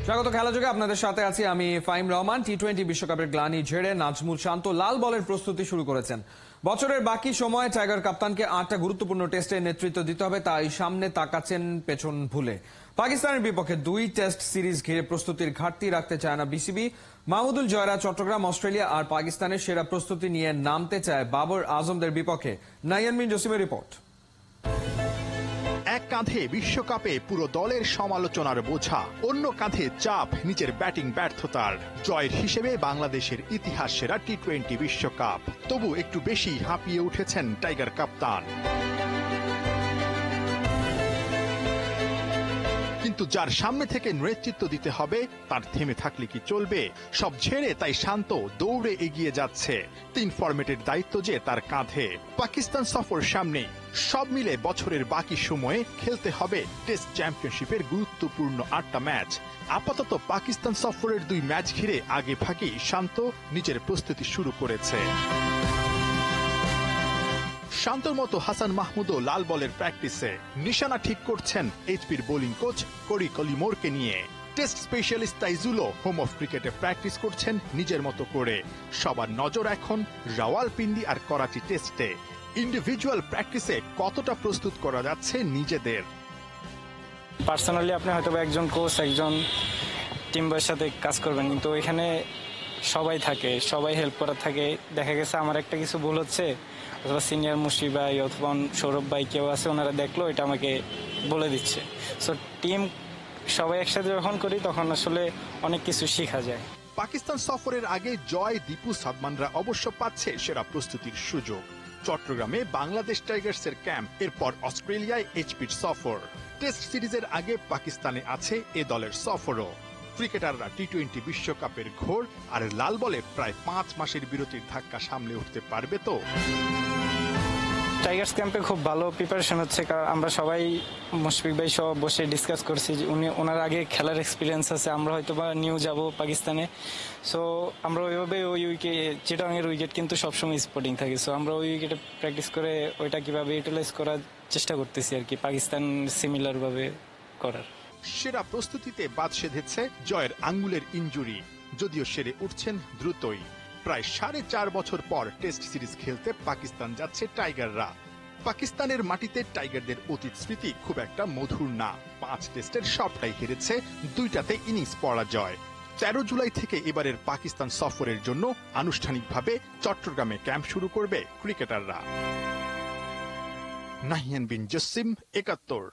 স্বাগত খেলাযোগে আপনাদের সাথে আছি আমি ফাহিম রহমান। টি-20 বিশ্বকাপের গ্লানি ঝেড়ে নাজমুল শান্ত লাল বলের প্রস্তুতি শুরু করেছেন। বছরের বাকি সময় টাইগার কাপ্তানকে 8টা গুরুত্বপূর্ণ টেস্টে নেতৃত্ব দিতে হবে, তাই সামনে তাকাচ্ছেন পেছন ভুলে। পাকিস্তানের বিপক্ষে 2 টেস্ট সিরিজ ঘিরে প্রস্তুতির ঘাটতি রাখতে চায় না বিসিবি। মাহমুদুল জয়রা চট্টগ্রাম, অস্ট্রেলিয়া আর পাকিস্তানের সেরা প্রস্তুতি নিয়ে নামতে চায় বাবর আজমদের বিপক্ষে। নাইয়ান বিন জসিমের রিপোর্ট। এক কাঁধে বিশ্বকাপে পুরো দলের সমালোচনার বোঝা, অন্য কাঁধে চাপ নিজের ব্যাটিং ব্যর্থতার। জয়ের হিসেবে বাংলাদেশের ইতিহাস সেরা টি-20 বিশ্বকাপ, তবু একটু বেশি হাঁপিয়ে উঠেছেন টাইগার কাপ্তান। কিন্তু যার সামনে থেকে নেতৃত্ব দিতে হবে তার থেমে থাকলে কি চলবে? সব ছেড়ে তাই শান্ত দৌড়ে এগিয়ে যাচ্ছে। 3 ফরম্যাটের দায়িত্ব যে তার কাঁধে। পাকিস্তান সফর সামনে, সব মিলে বছরের বাকি সময়ে খেলতে হবে টেস্ট চ্যাম্পিয়নশিপের গুরুত্বপূর্ণ 8টা ম্যাচ। আপাতত পাকিস্তান সফরের 2 ম্যাচ ঘিরে আগে ভাগে শান্ত নিজের প্রস্তুতি শুরু করেছে। শান্তর মতো হাসান মাহমুদও লাল বলের প্র্যাকটিসে নিশানা ঠিক করছেন এইচপির বোলিং কোচ কোরি কলিমোরকে নিয়ে। টেস্ট স্পেশালিস্ট তাইজুলও হোম অফ ক্রিকেটে প্র্যাকটিস করছেন নিজের মতো করে। সবার নজর এখন রাওয়ালপিন্ডি আর করাচি টেস্টে। ইন্ডিভিজুয়াল প্র্যাকটিসে কতটা প্রস্তুত করা যাচ্ছে নিজেদের? পার্সোনালি আপনি হয়তো একজন কোচ, একজন টিম বয়ের সাথে কাজ করবেন, কিন্তু এখানে সবাই থাকে, সবাই হেল্প করা থাকে। দেখা গেছে আমার একটা কিছু ভুল হচ্ছে, অথবা সিনিয়র মুশি ভাই অথবা সৌরভ ভাই কেউ আছে, ওনারা দেখলো এটা আমাকে বলে দিচ্ছে। সো টিম সবাই একসাথে যখন করি তখন আসলে অনেক কিছু শেখা যায়। পাকিস্তান সফরের আগে জয়, দীপু, সাদমানরা অবশ্য পাচ্ছে সেরা প্রস্তুতির সুযোগ। চট্টগ্রামে বাংলাদেশ টাইগার্সের ক্যাম্প, এরপর অস্ট্রেলিয়ায় এইচপির সফর। টেস্ট সিরিজের আগে পাকিস্তানে আছে এ দলের সফরও। ক্রিকেটাররা টি-20 বিশ্বকাপের ঘোর আর লাল বলে প্রায় 5 মাসের বিরতির ধাক্কা সামলে উঠতে পারবে তো? টাইগার্স ক্যাম্পে খুব ভালো প্রিপারেশন হচ্ছে, কারণ আমরা সবাই মুশফিক ভাই সহ বসে ডিসকাস করছি যে ওনার আগে খেলার এক্সপিরিয়েন্স আছে, আমরা হয়তো বা নিউ যাব পাকিস্তানে। সো আমরা ওইভাবে ওই চিটাগাংয়ের উইকেট কিন্তু সবসময় স্পোর্টিং থাকে, সো আমরা ওই উইকেটে প্র্যাকটিস করে ওইটা কিভাবে ইউটিলাইজ করার চেষ্টা করতেছি আর কি, পাকিস্তান সিমিলার ভাবে করার। সেরা প্রস্তুতিতে বাদ সেধেছে জয়ের আঙ্গুলের ইনজুরি, যদিও সেরে উঠছেন দ্রুতই। প্রায় 4.5 বছর পর টেস্ট সিরিজ খেলতে পাকিস্তান যাচ্ছে টাইগাররা। পাকিস্তানের মাটিতে টাইগারদের অতীত স্মৃতি খুব একটা মধুর না। 5 টেস্টের সবটাই হেরেছে, 2টাতে ইনিংস পরাজয়। 13 জুলাই থেকে এবারের পাকিস্তান সফরের জন্য আনুষ্ঠানিকভাবে চট্টগ্রামে ক্যাম্প শুরু করবে ক্রিকেটাররা। নাহিয়ান বিন জসিম, 71।